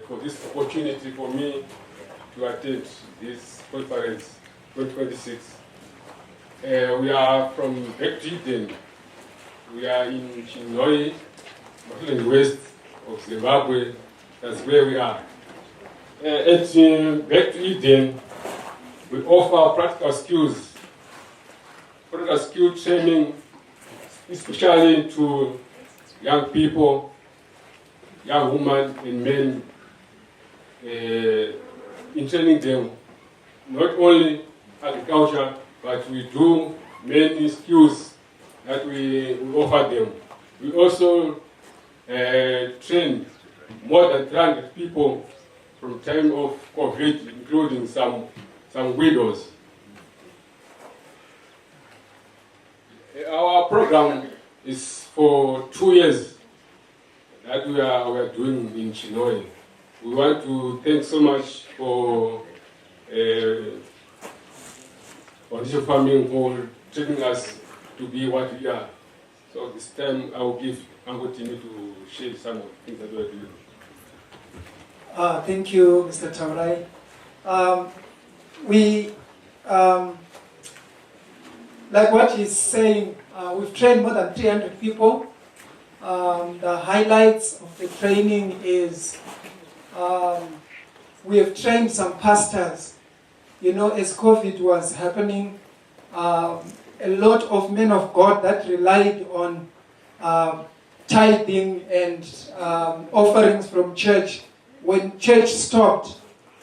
for this opportunity for me to attend this conference 2026. We are from Back to Eden. We are in Chinhoyi, Maryland West of Zimbabwe. That's where we are. At Back to Eden, we offer practical skill training, especially to young people, young women and men, in training them, not only agriculture, but we do many skills that we offer them. We also train more than 300 people from time of COVID, including some widows. Our program is for 2 years that we are doing in Chinhoyi. We want to thank so much for Foundation Farming for training us to be what we are. So this time I will give Uncle Timmy to share some of the things that we are doing. Thank you, Mr. Taurai. Like what he's saying, we've trained more than 300 people. The highlights of the training is we have trained some pastors. You know, as COVID was happening, a lot of men of God that relied on tithing and offerings from church, when church stopped,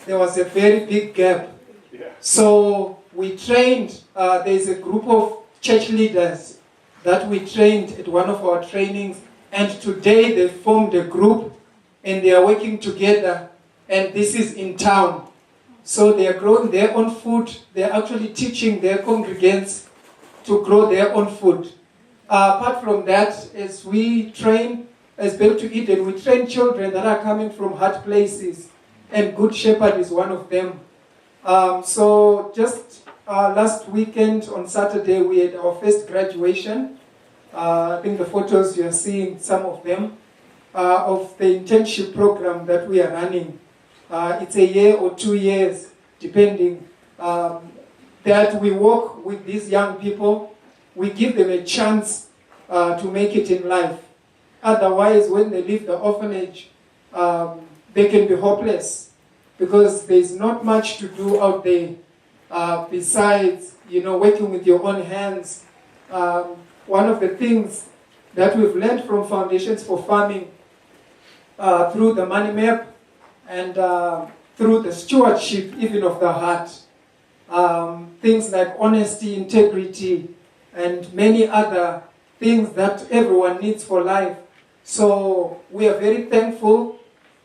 there was a very big gap. Yeah. So we trained, there's a group of church leaders that we trained at one of our trainings, and today they formed a group and they are working together, and this is in town. So they are growing their own food. They are actually teaching their congregants to grow their own food. Apart from that, as we train, as Back to Eden, we train children that are coming from hard places, and Good Shepherd is one of them. So just last weekend on Saturday, we had our first graduation. I think the photos you are seeing, some of them, of the internship program that we are running. It's a year or 2 years, depending, that we work with these young people. We give them a chance to make it in life. Otherwise, when they leave the orphanage, they can be hopeless because there's not much to do out there besides, working with your own hands. One of the things that we've learned from Foundations for Farming through the money map and through the stewardship even of the heart, things like honesty, integrity, and many other things that everyone needs for life. So we are very thankful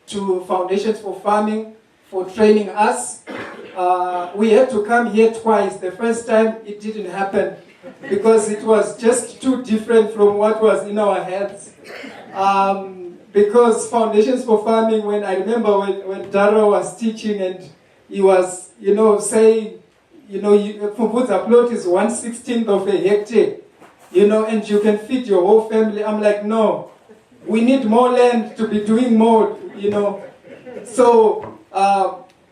to Foundations for Farming for training us. We had to come here twice. The first time it didn't happen because it was just too different from what was in our heads. Because Foundations for Farming, when I remember when Dara was teaching and he was, saying, Fumbudza plot is 1/16 of a hectare, and you can feed your whole family. I'm like, no, we need more land to be doing more, So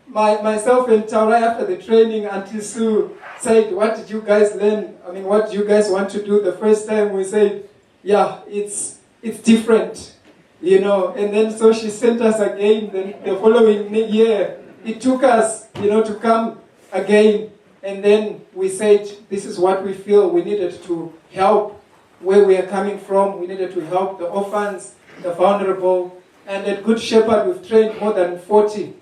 myself and Taurai, after the training, Auntie Sue said, what did you guys learn? I mean, what do you guys want to do? The first time we said, yeah, it's different, and then so she sent us again. Then the following year, it took us, to come again. And then we said, this is what we feel we needed to help where we are coming from. We needed to help the orphans, the vulnerable. And at Good Shepherd, we've trained more than 40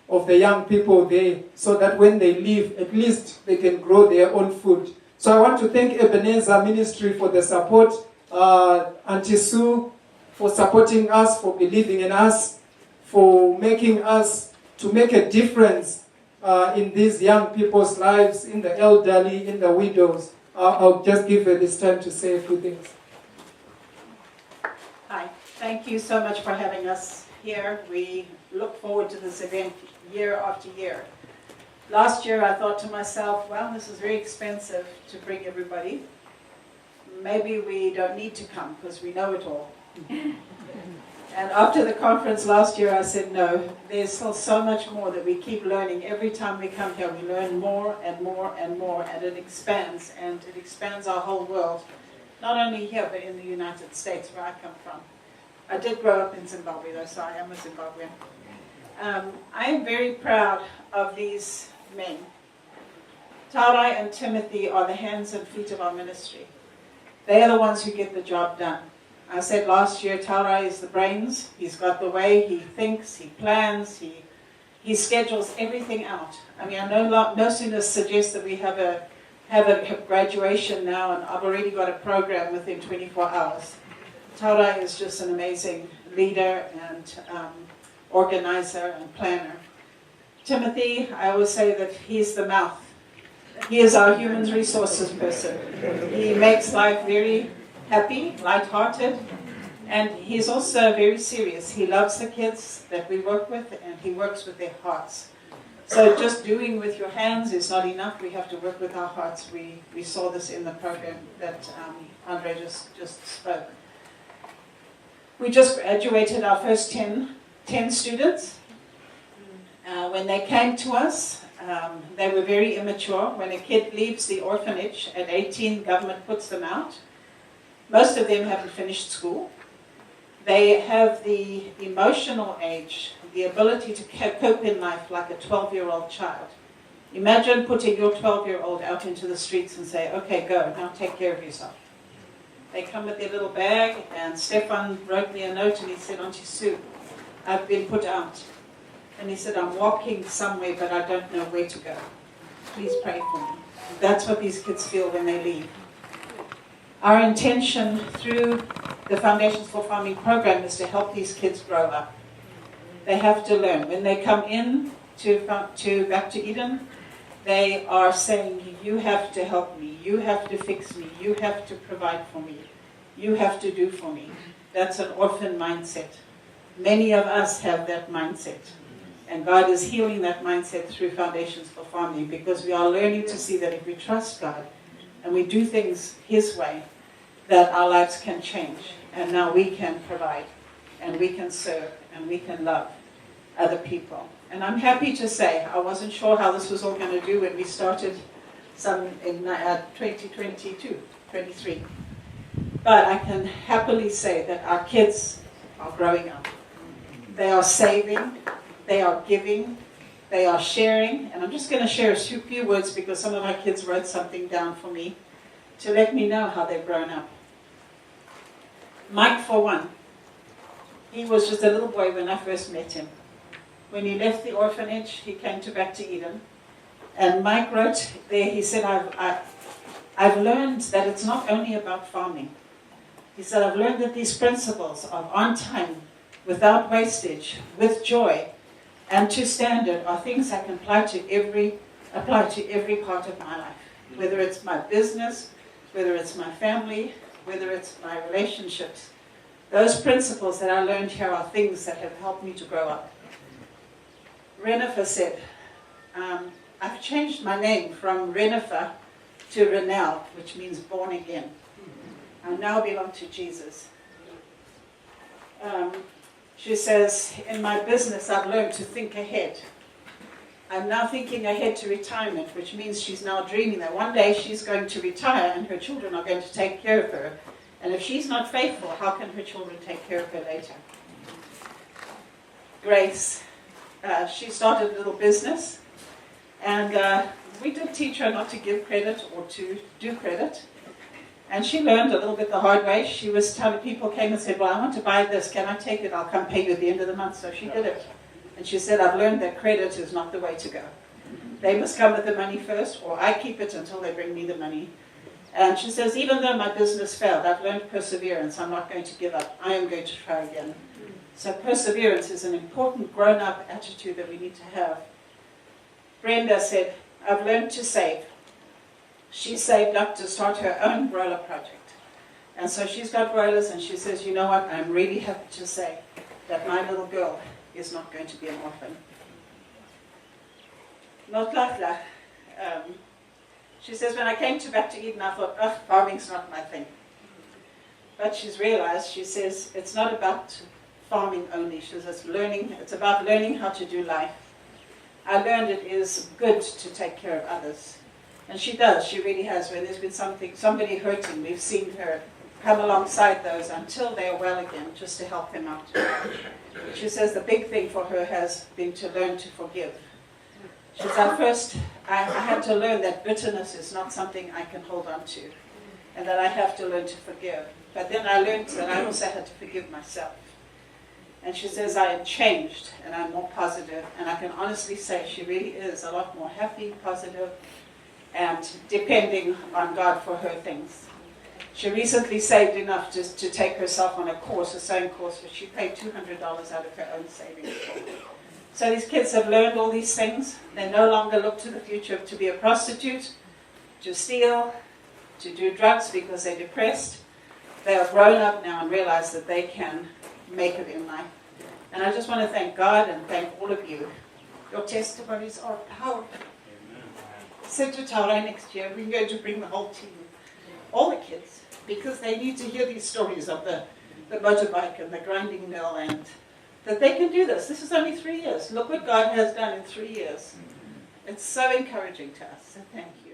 of the young people there so that when they leave, at least they can grow their own food. So I want to thank Ebenezer Ministry for the support, Auntie Sue for supporting us, for believing in us, for making us to make a difference in these young people's lives, in the elderly, in the widows. I'll just give her this time to say a few things. Hi, thank you so much for having us here. We look forward to this event year after year. Last year I thought to myself, well, this is very expensive to bring everybody. Maybe we don't need to come because we know it all. And after the conference last year, I said, no, there's still so much more that we keep learning. Every time we come here, we learn more and more and more, and it expands our whole world. Not only here, but in the United States, where I come from. I did grow up in Zimbabwe, though, so I am a Zimbabwean. I am very proud of these men. Taurai and Timothy are the hands and feet of our ministry. They are the ones who get the job done. I said last year, Taurai is the brains. He's got the way, he thinks, he plans, he schedules everything out. I mean, I no sooner suggest that we have a graduation now, and I've already got a program within 24 hours. Taurai is just an amazing leader and organizer and planner. Timothy, I always say that he's the mouth. He is our human resources person. He makes life very happy, light-hearted, and he's also very serious. He loves the kids that we work with, and he works with their hearts. So just doing with your hands is not enough. We have to work with our hearts. We saw this in the program that Andre just spoke. We just graduated our first 10 students. When they came to us, they were very immature. When a kid leaves the orphanage at 18, government puts them out. Most of them haven't finished school. They have the emotional age, the ability to cope in life like a 12-year-old child. Imagine putting your 12-year-old out into the streets and say, okay, go, now take care of yourself. They come with their little bag, and Stefan wrote me a note and he said, Auntie Sue, I've been put out. And he said, I'm walking somewhere, but I don't know where to go. Please pray for me. That's what these kids feel when they leave. Our intention through the Foundations for Farming program is to help these kids grow up. They have to learn. When they come in back to Eden, they are saying, you have to help me, you have to fix me, you have to provide for me, you have to do for me. That's an orphan mindset. Many of us have that mindset. And God is healing that mindset through Foundations for Farming, because we are learning to see that if we trust God and we do things His way, that our lives can change. And now we can provide, and we can serve, and we can love other people. And I'm happy to say, I wasn't sure how this was all going to do when we started in 2022, 23. But I can happily say that our kids are growing up. They are saving, they are giving, they are sharing. And I'm just going to share a few words because some of my kids wrote something down for me to let me know how they've grown up. Mike, for one, he was just a little boy when I first met him. When he left the orphanage, he came back to Eden. And Mike wrote there, he said, I've learned that it's not only about farming. He said, I've learned that these principles of on time, without wastage, with joy, and to standard are things I can apply to every part of my life. Whether it's my business, whether it's my family, whether it's my relationships. Those principles that I learned here are things that have helped me to grow up. Renifer said, I've changed my name from Renifer to Renelle, which means born again. I now belong to Jesus. She says, in my business, I've learned to think ahead. I'm now thinking ahead to retirement, which means she's now dreaming that one day she's going to retire and her children are going to take care of her. And if she's not faithful, how can her children take care of her later? Grace, she started a little business, and we did teach her not to give credit or to do credit. And she learned a little bit the hard way. She was telling people, came and said, well, I want to buy this. Can I take it? I'll come pay you at the end of the month. So she did it. And she said, I've learned that credit is not the way to go. They must come with the money first, or I keep it until they bring me the money. And she says, even though my business failed, I've learned perseverance. I'm not going to give up. I am going to try again. So perseverance is an important grown-up attitude that we need to have. Brenda said, I've learned to save. She saved up to start her own broiler project. And so she's got broilers, and she says, you know what, I'm really happy to say that my little girl is not going to be an orphan. Not like that. She says, when I came back to Eden, I thought, farming's not my thing. But she's realized, she says, it's not about farming only. She says it's about learning how to do life. I learned it is good to take care of others. And she does, she really has. When there's been somebody hurting, we've seen her come alongside those until they're well again, just to help them out. She says the big thing for her has been to learn to forgive. She says, I had to learn that bitterness is not something I can hold on to, and that I have to learn to forgive. But then I learned that I also had to forgive myself. And she says, I am changed, and I'm more positive, and I can honestly say she really is a lot more happy, positive, and depending on God for her things. She recently saved enough just to take herself on a course, a sewing course, but she paid $200 out of her own savings. So these kids have learned all these things. They no longer look to the future to be a prostitute, to steal, to do drugs because they're depressed. They are grown up now and realize that they can make it in life. And I just want to thank God and thank all of you. Your testimonies are powerful. Said to Taurai next year, we're going to bring the whole team, all the kids, because they need to hear these stories of the motorbike and the grinding mill, and that they can do this. This is only 3 years. Look what God has done in 3 years. It's so encouraging to us, so thank you.